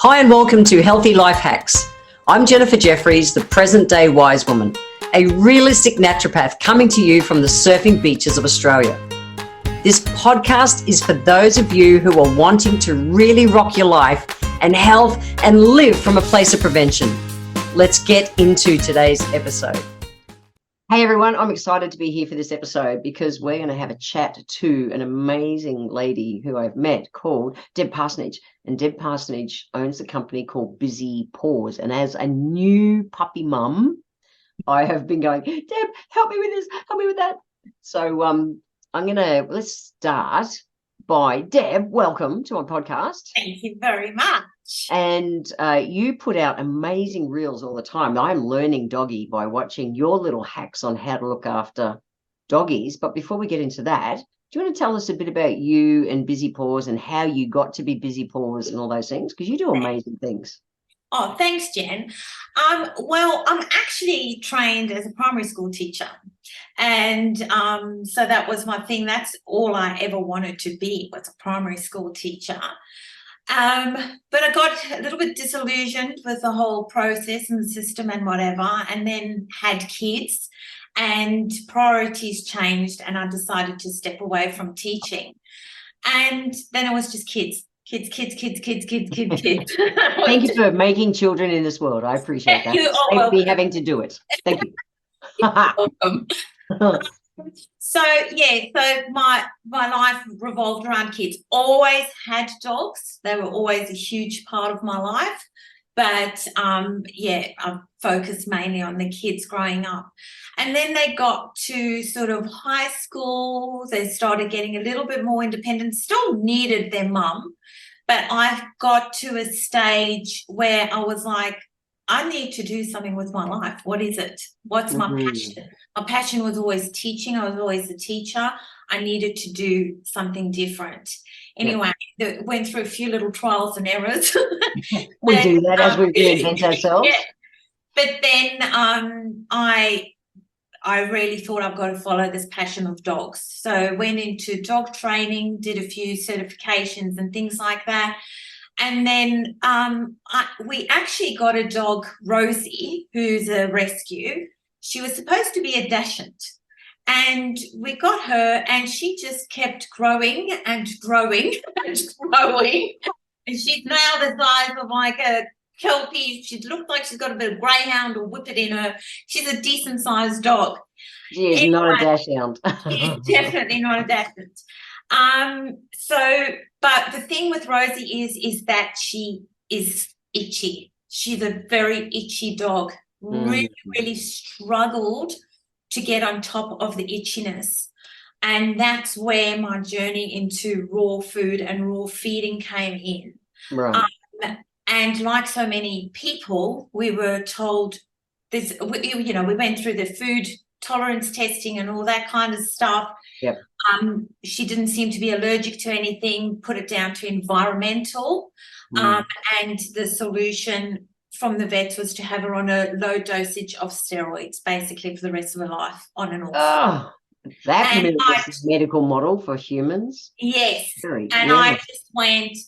Hi and welcome to Healthy Life Hacks. I'm Jennifer Jefferies, the present-day wise woman, a realistic naturopath coming to you from the surfing beaches of Australia. This podcast is for those of you who are wanting to really rock your life and health and live from a place of prevention. Let's get into today's episode. Hey everyone, I'm excited to be here for this episode because we're going to have a chat to an amazing lady who I've met called Deb Parsonage. And Deb Parsonage owns a company called Busy Paws. And as a new puppy mum, I have been going, Deb, help me with this, help me with that. So let's start by Deb. Welcome to my podcast. Thank you very much. And you put out amazing reels all the time. I'm learning doggy by watching your little hacks on how to look after doggies. But before we get into that, do you want to tell us a bit about you and Busy Paws and how you got to be Busy Paws and all those things? Because you do amazing things. Oh, thanks, Jen. Well, I'm actually trained as a primary school teacher. And so that was my thing. That's all I ever wanted to be, was a primary school teacher. But I got a little bit disillusioned with the whole process and the system and whatever, and then had kids and priorities changed and I decided to step away from teaching. And then it was just kids. Kids. Thank you for making children in this world. I appreciate that. Save me having to do it. Thank you. You're welcome. So my life revolved around kids. Always had dogs. They were always a huge part of my life. But I focused mainly on the kids growing up. And then they got to sort of high school. They started getting a little bit more independent, still needed their mum. But I got to a stage where I was like, I need to do something with my life. What is it? What's my passion? My passion was always teaching. I was always a teacher. I needed to do something different. Anyway, went through a few little trials and errors. We do that as we reinvent ourselves. Yeah. But then I really thought I've got to follow this passion of dogs. So went into dog training, did a few certifications and things like that. And then we actually got a dog, Rosie, who's a rescue. She was supposed to be a Dachshund. And we got her and she just kept growing and growing and growing. And she's now the size of like a Kelpie. She looks like she's got a bit of greyhound or whippet in her. She's a decent sized dog. She is not a Dachshund. She's definitely not a Dachshund. But the thing with Rosie is that she is itchy. She's a very itchy dog. Really struggled to get on top of the itchiness. And that's where my journey into raw food and raw feeding came in. Right. And like so many people, we were told this, we went through the food tolerance testing and all that kind of stuff. Yep. She didn't seem to be allergic to anything, put it down to environmental. And the solution from the vets was to have her on a low dosage of steroids, basically for the rest of her life, on and off. Oh, that can be a medical model for humans. Yes. I just went,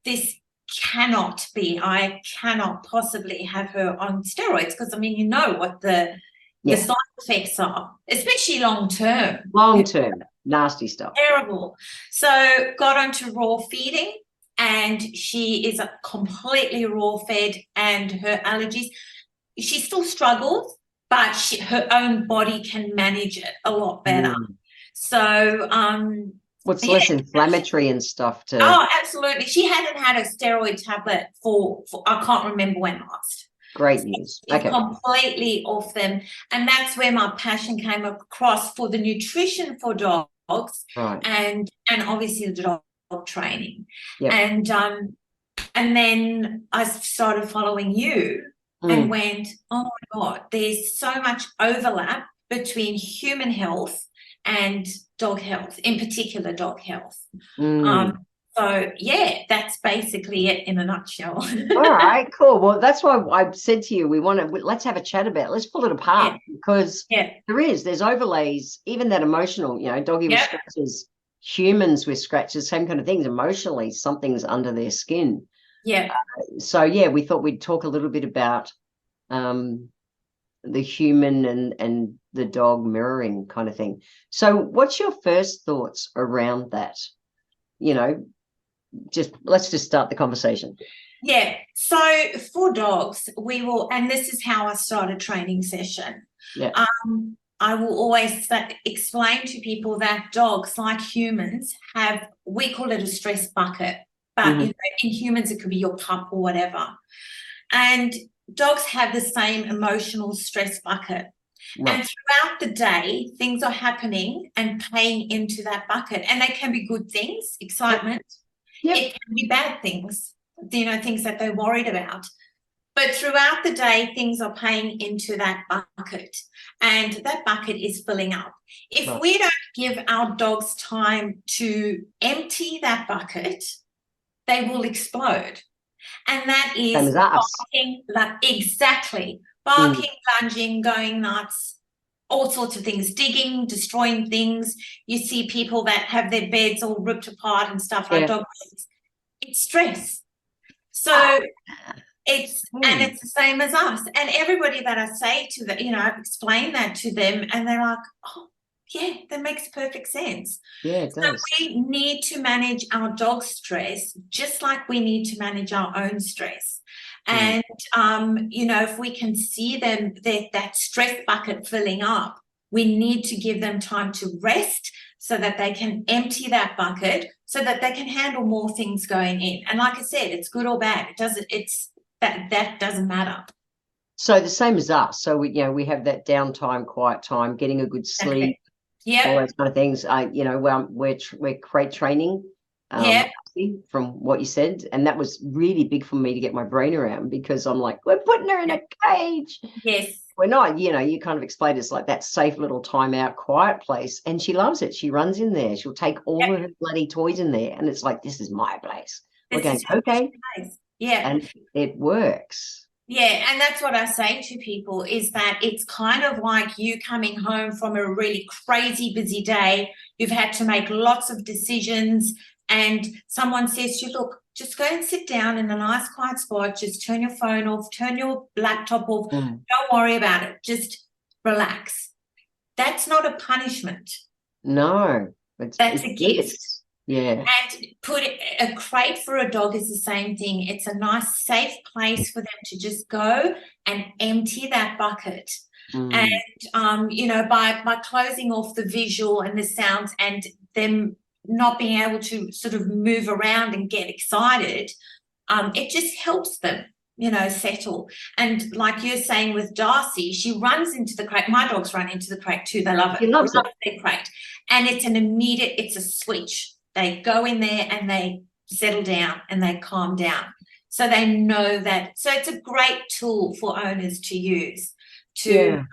this cannot be. I cannot possibly have her on steroids because, I mean, you know what the side effects are, especially long-term. Long-term, nasty stuff. Terrible. So got onto raw feeding and she is completely raw fed and her allergies, she still struggles, but her own body can manage it a lot better. So what's less inflammatory and stuff too. Oh, absolutely. She hasn't had a steroid tablet for I can't remember when last. Great news. Okay. Completely off them. And that's where my passion came across for the nutrition for dogs. Right. And obviously the dog training. Yep. And then I started following you and went, oh my God, there's so much overlap between human health and dog health, in particular dog health. So, that's basically it in a nutshell. All right, cool. Well, that's why I said to you, let's have a chat about it. Let's pull it apart because there's overlays, even that emotional, doggy with scratches, humans with scratches, same kind of things. Emotionally, something's under their skin. Yeah. So, yeah, we thought we'd talk a little bit about the human and the dog mirroring kind of thing. So what's your first thoughts around that? Let's just start the conversation. Yeah. So for dogs, we will, and this is how I start a training session. Yeah. I will always explain to people that dogs, like humans, we call it a stress bucket, but in humans, it could be your pup or whatever. And dogs have the same emotional stress bucket. Right. And throughout the day, things are happening and playing into that bucket. And they can be good things, excitement. Yep. It can be bad things, things that they're worried about. But throughout the day, things are playing into that bucket, and that bucket is filling up. If we don't give our dogs time to empty that bucket, they will explode. And that is barking, exactly. Barking, lunging, going nuts, all sorts of things, digging, destroying things. You see people that have their beds all ripped apart and stuff like dog beds. It's stress. So it's the same as us. And everybody that I say to that, I've explained that to them, and they're like, oh, yeah, that makes perfect sense. Yeah, it does. So we need to manage our dog's stress just like we need to manage our own stress. And, if we can see them, that stress bucket filling up, we need to give them time to rest so that they can empty that bucket so that they can handle more things going in. And like I said, it's good or bad. That doesn't matter. So the same as us. So we have that downtime, quiet time, getting a good sleep, all those kind of things. We're crate training. From what you said, and that was really big for me to get my brain around, because I'm like, we're putting her in a cage. Yes. We're not, you kind of explained it's like that safe little timeout, quiet place, and she loves it. She runs in there. She'll take all of her bloody toys in there, and it's like, this is my place. We're going, okay. Yeah. And it works. Yeah, and that's what I say to people, is that it's kind of like you coming home from a really crazy busy day. You've had to make lots of decisions, and someone says to you, look, just go and sit down in a nice quiet spot, just turn your phone off, turn your laptop off, don't worry about it, just relax. That's not a punishment. No. That's a gift. Yeah. And put a crate for a dog is the same thing. It's a nice, safe place for them to just go and empty that bucket. And, by closing off the visual and the sounds and them not being able to sort of move around and get excited, it just helps them, settle. And like you're saying with Darcy, she runs into the crate. My dogs run into the crate too. They love it. She loves it. Their crate. And it's a switch. They go in there and they settle down and they calm down. So they know that. So it's a great tool for owners to use to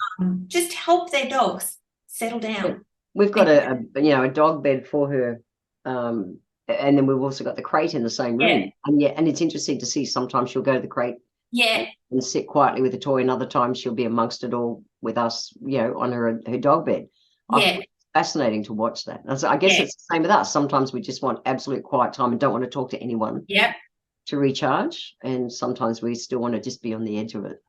just help their dogs settle down. Yeah. We've got a dog bed for her, and then we've also got the crate in the same room. And it's interesting to see, sometimes she'll go to the crate and sit quietly with a toy, and other times she'll be amongst it all with us, on her dog bed. It's fascinating to watch that. And so I guess it's the same with us. Sometimes we just want absolute quiet time and don't want to talk to anyone to recharge, and sometimes we still want to just be on the edge of it.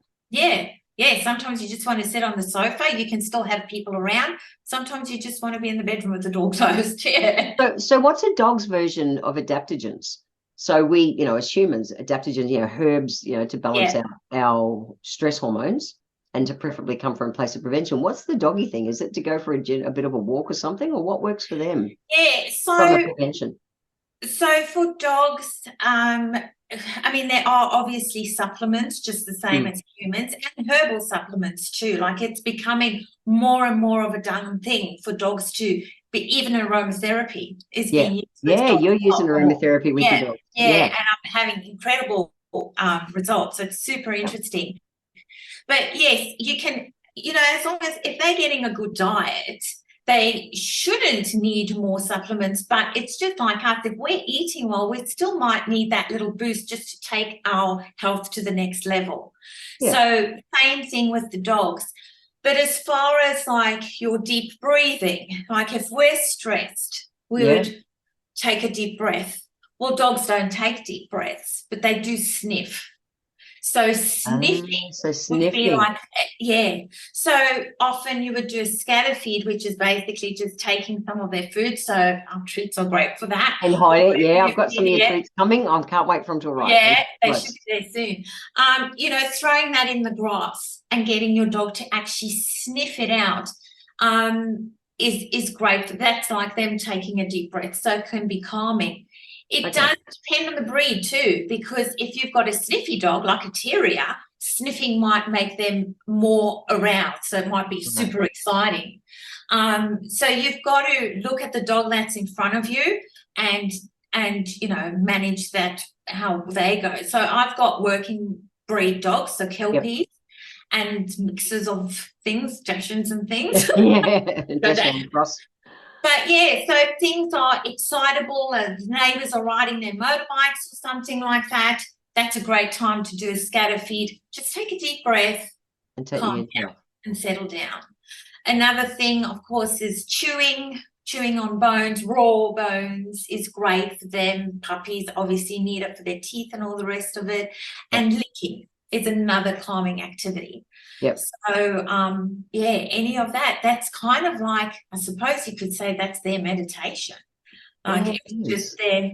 Sometimes you just want to sit on the sofa. You can still have people around. Sometimes you just want to be in the bedroom with the door closed. So what's a dog's version of adaptogens? So we, as humans, adaptogens, herbs, to balance our stress hormones and to preferably come from a place of prevention. What's the doggy thing? Is it to go for a bit of a walk or something, or what works for them? From the prevention. So for dogs, there are obviously supplements just the same as humans, and herbal supplements too. Like, it's becoming more and more of a done thing for dogs to be. Even aromatherapy is being used. You're using aromatherapy with your dog. And I'm having incredible results. It's super interesting. But yes, you can, as long as if they're getting a good diet, they shouldn't need more supplements. But it's just like us, if we're eating well, we still might need that little boost just to take our health to the next level. So same thing with the dogs. But as far as like your deep breathing, like if we're stressed, we would take a deep breath. Well, dogs don't take deep breaths, but they do sniff. So sniffing So would be sniffing. like, yeah. So often you would do a scatter feed, which is basically just taking some of their food. So our treats are great for that. And hide it. Yeah, I've got some of your treats coming. I can't wait for them to arrive. Yeah, they should be there soon. You know, throwing that in the grass and getting your dog to actually sniff it out is great. That's like them taking a deep breath, so it can be calming. It does depend on the breed too, because if you've got a sniffy dog like a terrier, sniffing might make them more aroused, so it might be super exciting. So you've got to look at the dog that's in front of you and you know, manage that how they go. So I've got working breed dogs, so Kelpies and mixes of things, Dachshunds and things. But yeah, so if things are excitable and neighbours are riding their motorbikes or something like that, that's a great time to do a scatter feed. Just take a deep breath and calm down and settle down. Another thing, of course, is chewing. Chewing on bones, raw bones is great for them. Puppies obviously need it for their teeth and all the rest of it. And licking is another calming activity. So, yeah, any of that, that's kind of like, I suppose you could say that's their meditation. Like just there,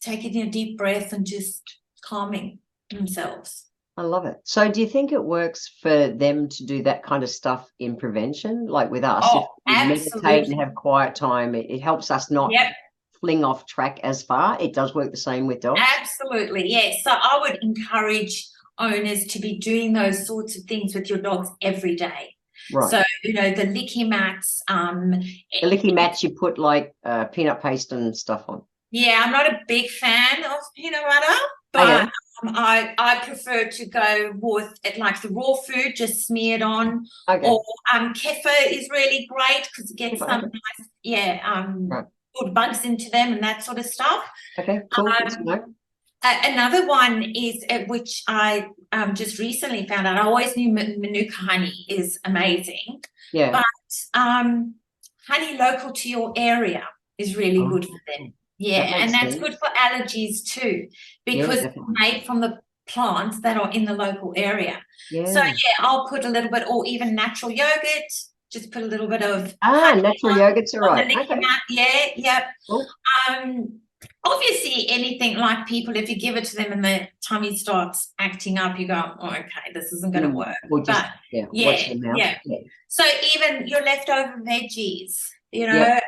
taking a deep breath and just calming themselves. I love it. So do you think it works for them to do that kind of stuff in prevention, like with us? Oh, if we meditate and have quiet time, it helps us not fling off track as far. It does work the same with dogs? Absolutely, yes. So I would encourage owners to be doing those sorts of things with your dogs every day. Right. So, you know, the licky mats. The licky mats you put like peanut paste and stuff on. Yeah, I'm not a big fan of peanut butter, but I prefer to go with it like the raw food, just smeared on. Or kefir is really great because it gets some nice, good bugs into them and that sort of stuff. Okay, cool. Another one is which I just recently found out. I always knew Manuka honey is amazing. Yeah. But honey local to your area is really good for them. Yeah, and that's good for allergies too, because it's made from the plants that are in the local area. Yeah. So I'll put a little bit, or even natural yogurt. Just put a little bit of natural yogurts are right. Cool. Obviously, anything like people, if you give it to them and their tummy starts acting up, you go, oh, okay, this isn't going to work. Just, So even your leftover veggies. You know,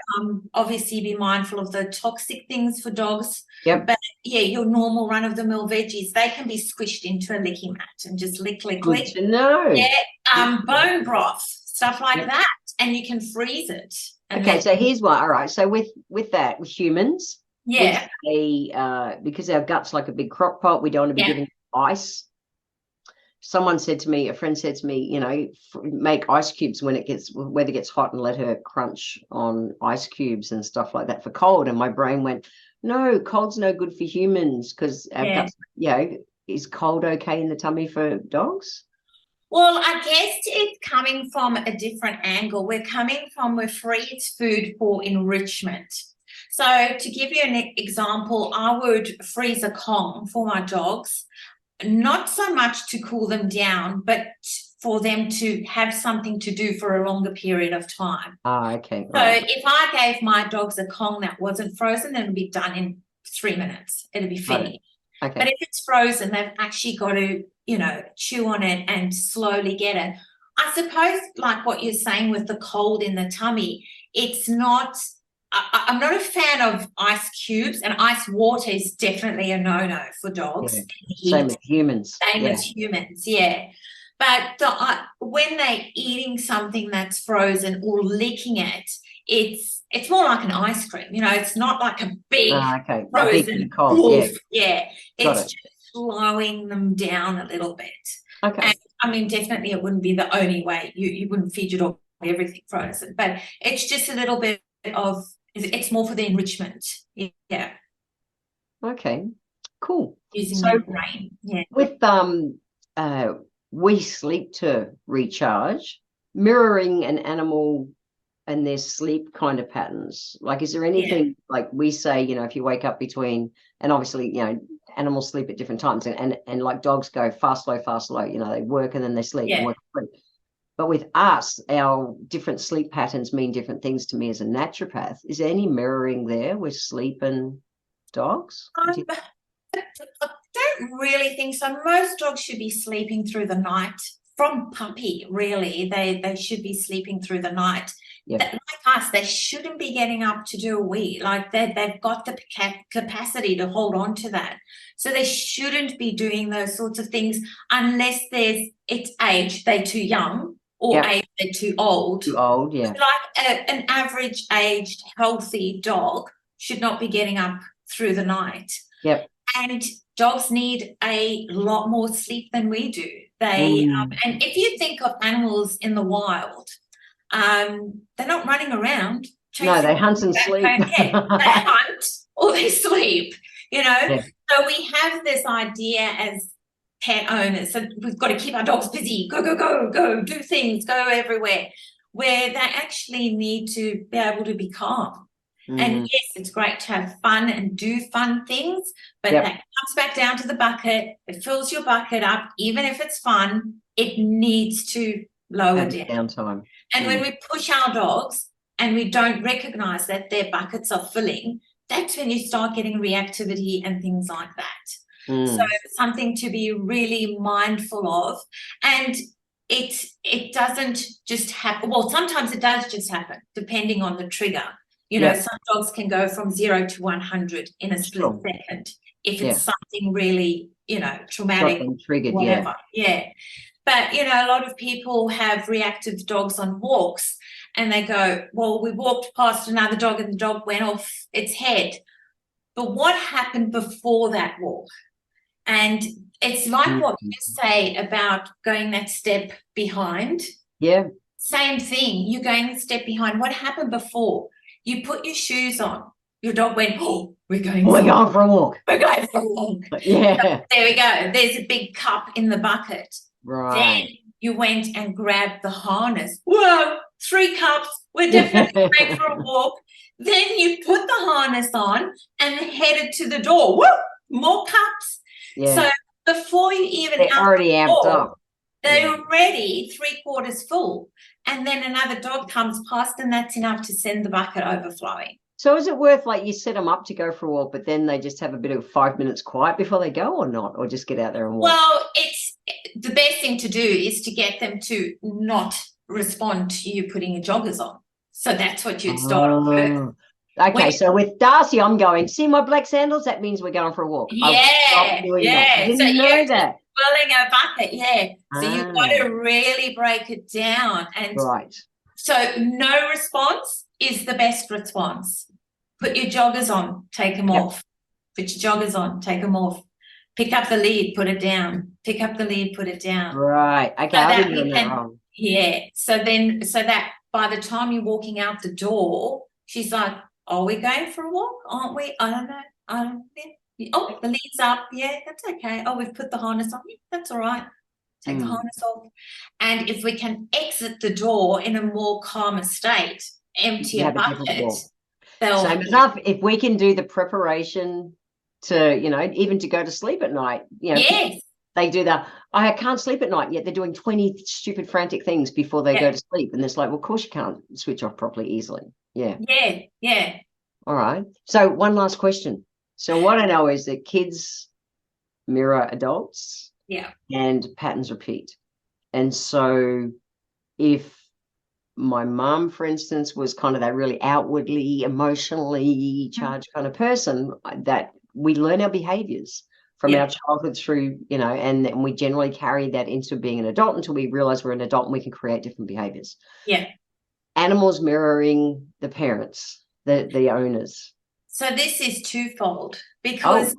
obviously be mindful of the toxic things for dogs. But your normal run-of-the-mill veggies, they can be squished into a licky mat and just lick. Good to know. Yeah, bone broth, stuff like that, and you can freeze it. Okay, so here's one. All right, so with that, with humans, because our gut's like a big crock pot, we don't want to be giving ice. Someone said to me, a friend said to me, you know, make ice cubes when weather gets hot and let her crunch on ice cubes and stuff like that for cold. And my brain went, no, cold's no good for humans because our guts, is cold okay in the tummy for dogs? Well, I guess it's coming from a different angle. We're freeze food for enrichment. So to give you an example, I would freeze a Kong for my dogs. Not so much to cool them down, but for them to have something to do for a longer period of time. Okay. So if I gave my dogs a Kong that wasn't frozen, then it'd be done in 3 minutes. It'd be finished. Right. Okay. But if it's frozen, they've actually got to, you know, chew on it and slowly get it. I suppose like what you're saying with the cold in the tummy, it's not... I'm not a fan of ice cubes, and ice water is definitely a no-no for dogs. Same as humans. But when they're eating something that's frozen or licking it, it's more like an ice cream. You know, it's not like a big frozen wolf. It's just slowing them down a little bit. Okay. And, I mean, definitely it wouldn't be the only way. You wouldn't feed your dog everything frozen, but it's just a little bit of... It's more for the enrichment. Yeah. Okay. Cool. Using your brain. Yeah. With we sleep to recharge, mirroring an animal and their sleep kind of patterns? Like, is there anything like we say, if you wake up between, and obviously, animals sleep at different times, and like dogs go fast, slow, they work and then they sleep, Yeah. work, sleep. But with us, our different sleep patterns mean different things to me as a naturopath. Is there any mirroring there with sleep and dogs? I don't really think so. Most dogs should be sleeping through the night. From puppy, really, they should be sleeping through the night. Yep. Like us, they shouldn't be getting up to do a wee. Like they've got the capacity to hold on to that. So they shouldn't be doing those sorts of things unless it's age, they're too young, or age, they're too old. Too old, yeah. Like an average aged, healthy dog should not be getting up through the night. Yep. And dogs need a lot more sleep than we do. And if you think of animals in the wild, they're not running around. No, they hunt and sleep. They hunt or they sleep, Yeah. So we have this idea as pet owners, so we've got to keep our dogs busy, go, do things, go everywhere, where they actually need to be able to be calm. And yes, it's great to have fun and do fun things, but that comes back down to the bucket. It fills your bucket up. Even if it's fun, it needs to lower down. Downtime. And when we push our dogs and we don't recognize that their buckets are filling, that's when you start getting reactivity and things like that. So it's something to be really mindful of. And it doesn't just happen. Well, sometimes it does just happen, depending on the trigger. Some dogs can go from 0 to 100 in a split second if it's something really, traumatic, triggered, whatever. Yeah. But, a lot of people have reactive dogs on walks and they go, well, we walked past another dog and the dog went off its head. But what happened before that walk? And it's like what you say about going that step behind. Yeah. Same thing. You're going a step behind. What happened before? You put your shoes on. Your dog went, oh, we're going for a walk. We're going for a walk. Yeah. So there we go. There's a big cup in the bucket. Right. Then you went and grabbed the harness. Whoa, 3 cups. We're definitely going for a walk. Then you put the harness on and headed to the door. Woo, more cups. Yeah. So before you even they're already amped up. They're already 3/4 full. And then another dog comes past and that's enough to send the bucket overflowing. So is it worth, like, you set them up to go for a walk, but then they just have a bit of 5 minutes quiet before they go, or not? Or just get out there and walk? Well, it's the best thing to do is to get them to not respond to you putting your joggers on. So that's what you'd start off with. Okay, so with Darcy, I'm going, see my black sandals? That means we're going for a walk. Yeah, I didn't know that. Filling a bucket, So you've got to really break it down. And so no response is the best response. Put your joggers on, take them off. Put your joggers on, take them off. Pick up the lead, put it down. Pick up the lead, put it down. Right. Okay, I didn't do that wrong. Yeah. So that by the time you're walking out the door, she's like, are we going for a walk? Aren't we? I don't know. Oh, the lead's up. Yeah, that's okay. Oh, we've put the harness on. Yeah, that's all right. Take the harness off. And if we can exit the door in a more calmer state, empty a bucket. Same enough. If we can do the preparation to, even to go to sleep at night, yes. They do I can't sleep at night, yet they're doing 20 stupid, frantic things before they go to sleep. And it's like, well, of course you can't switch off properly easily. Yeah. Yeah. All right. So one last question. So what I know is that kids mirror adults. Yeah. And patterns repeat. And so if my mum, for instance, was kind of that really outwardly, emotionally charged kind of person, that we learn our behaviors from our childhood through, and we generally carry that into being an adult until we realize we're an adult and we can create different behaviors. Yeah. Animals mirroring the parents, the owners. So this is twofold because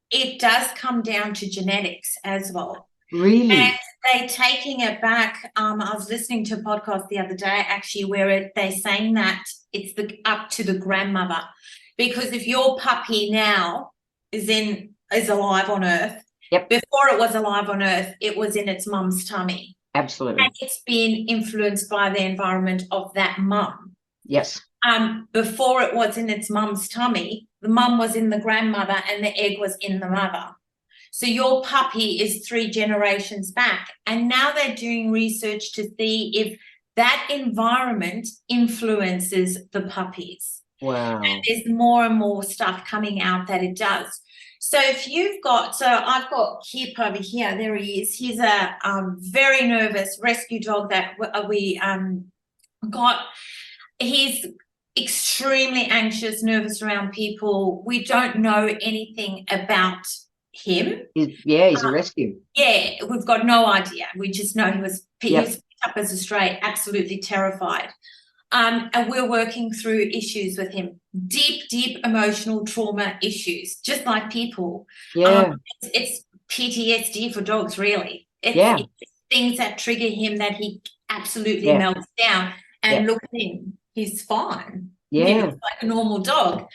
it does come down to genetics as well. Really? And they're taking it back. I was listening to a podcast the other day, actually, where they're saying that it's up to the grandmother. Because if your puppy now is alive on Earth, before it was alive on Earth, it was in its mum's tummy. Absolutely. And it's been influenced by the environment of that mum. Yes. Before it was in its mum's tummy, the mum was in the grandmother and the egg was in the mother. So your puppy is 3 generations back. And now they're doing research to see if that environment influences the puppies. Wow. And there's more and more stuff coming out that it does. So if you've got, so I've got Kip over here, there he is. He's a very nervous rescue dog that we got. He's extremely anxious, nervous around people. We don't know anything about him. He's a rescue. Yeah, we've got no idea. We just know he was picked up as a stray, absolutely terrified. And we're working through issues with him, deep emotional trauma issues, just like people. Yeah. It's PTSD for dogs, really. It's things that trigger him that he absolutely melts down. And look at him, he's fine. Yeah. He looks like a normal dog.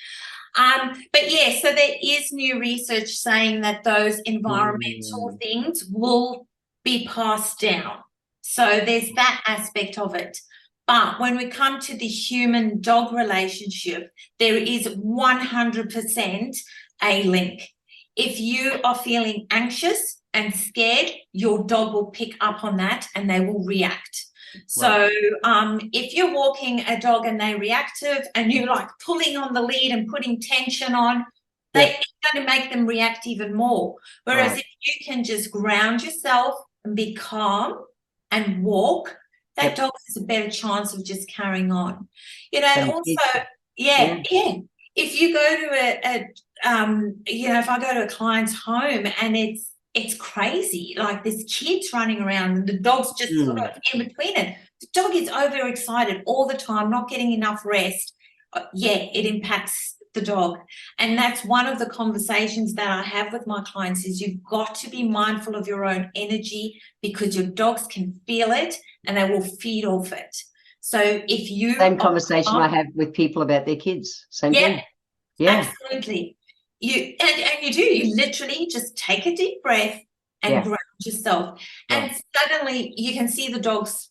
But so there is new research saying that those environmental things will be passed down. So there's that aspect of it. But when we come to the human-dog relationship, there is 100% a link. If you are feeling anxious and scared, your dog will pick up on that and they will react. So if you're walking a dog and they're reactive and you're like pulling on the lead and putting tension on, it's going to make them react even more. Whereas if you can just ground yourself and be calm and walk, that dog has a better chance of just carrying on. You know, and also, if you go to if I go to a client's home and it's crazy, like there's kids running around and the dog's just sort of in between it. The dog is overexcited all the time, not getting enough rest. It impacts the dog. And that's one of the conversations that I have with my clients is you've got to be mindful of your own energy because your dogs can feel it and they will feed off it. So if you... Same conversation I have with people about their kids. Same thing. Yeah, absolutely. You literally just take a deep breath and ground yourself. And suddenly you can see the dogs,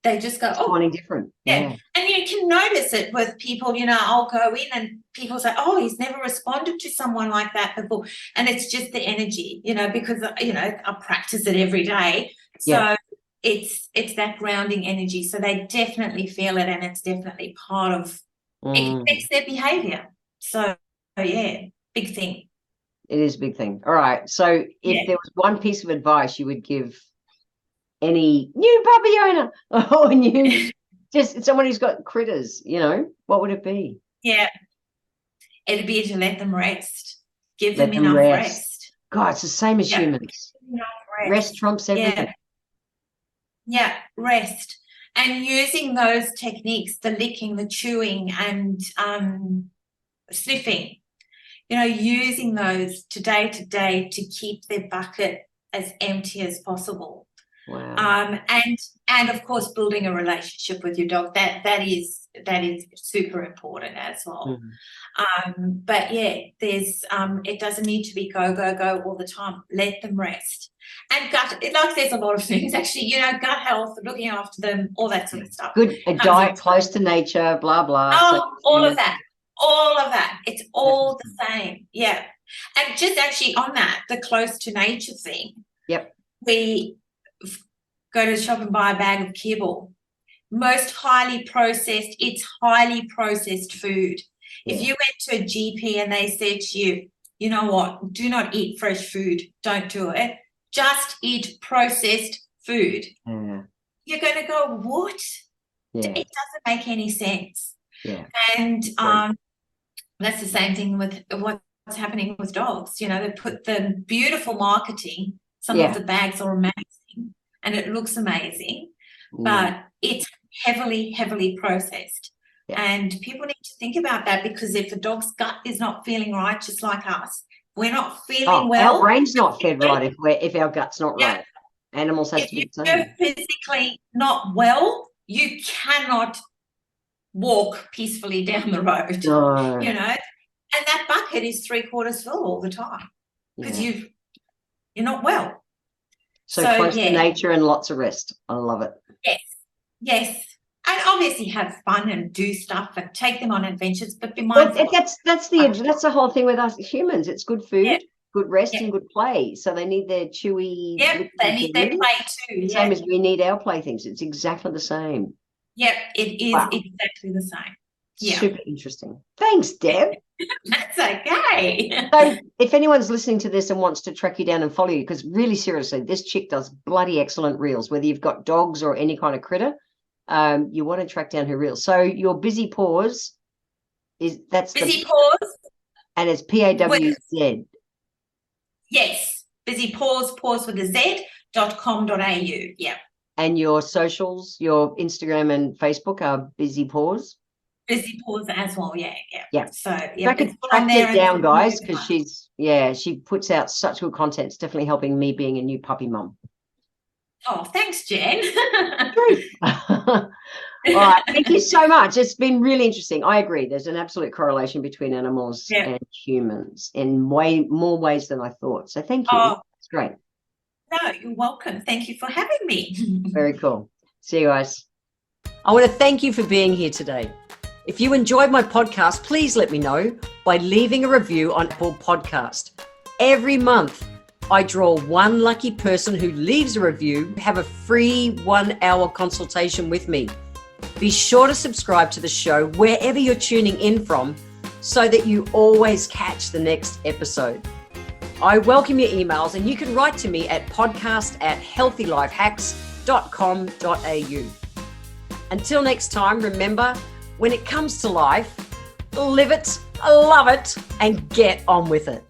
they just go, finding different. Yeah. And you can notice it with people, I'll go in and people say, oh, he's never responded to someone like that before. And it's just the energy, because, I practice it every day. So it's that grounding energy. So they definitely feel it and it's definitely part of, it affects their behavior. So, big thing. It is a big thing. All right. So if there was one piece of advice you would give any new puppy owner or new, just someone who's got critters, what would it be? Yeah. It'd be to let them rest. Give them enough rest. God, it's the same as humans. Rest trumps everything. Yeah, rest. And using those techniques, the licking, the chewing and sniffing, using those day to day to keep their bucket as empty as possible. Wow. And of course building a relationship with your dog, that is super important as well. But there's it doesn't need to be go all the time. Let them rest. And there's a lot of things actually, gut health, looking after them, all that sort of stuff. A diet close to nature, blah blah. All of that. It's all the same. Yeah. And just actually on that, the close to nature thing. Yep. We go to the shop and buy a bag of kibble. It's highly processed food. If you went to a GP and they said to you, you know what, do not eat fresh food, don't do it, just eat processed food. You're going to go, what? It doesn't make any sense. And that's the same thing with what's happening with dogs. They put the beautiful marketing, some of the bags are amazing and it looks amazing, but it's heavily processed. And people need to think about that because if the dog's gut is not feeling right, just like us, we're not feeling well. Our brain's not fed right if our gut's not right. Animals have to be the same. If you're physically not well, you cannot walk peacefully down the road. And that bucket is 3/4 full all the time because you're not well. So close to nature and lots of rest. I love it. Yes. and obviously have fun and do stuff and take them on adventures, but be mindful. That's the whole thing with us humans. It's good food, good rest, and good play. So they need their chewy. Yep, they need their play too. Same as we need our playthings. It's exactly the same. Yep, it is exactly the same. Yeah. Super interesting. Thanks, Deb. That's okay. So if anyone's listening to this and wants to track you down and follow you, because really seriously, this chick does bloody excellent reels, whether you've got dogs or any kind of critter, you want to track down her reels. So your Busy Paws that's Busy Paws. And it's PAWZ. Yes. Busy Paws, paws with a Z.com.au. Yeah. And your socials, your Instagram and Facebook are Busy Paws? Busy Paws as well, yeah. So I could track it down, guys, because she puts out such good content. It's definitely helping me being a new puppy mum. Oh, thanks, Jen. All right, thank you so much. It's been really interesting. I agree. There's an absolute correlation between animals and humans in way more ways than I thought. So thank you. It's great. No, you're welcome. Thank you for having me. Very cool. See you guys. I want to thank you for being here today. If you enjoyed my podcast, please let me know by leaving a review on Apple Podcast. Every month, I draw one lucky person who leaves a review, have a free 1-hour consultation with me. Be sure to subscribe to the show wherever you're tuning in from so that you always catch the next episode. I welcome your emails, and you can write to me at podcast@healthylifehacks.com.au. Until next time, remember, when it comes to life, live it, love it, and get on with it.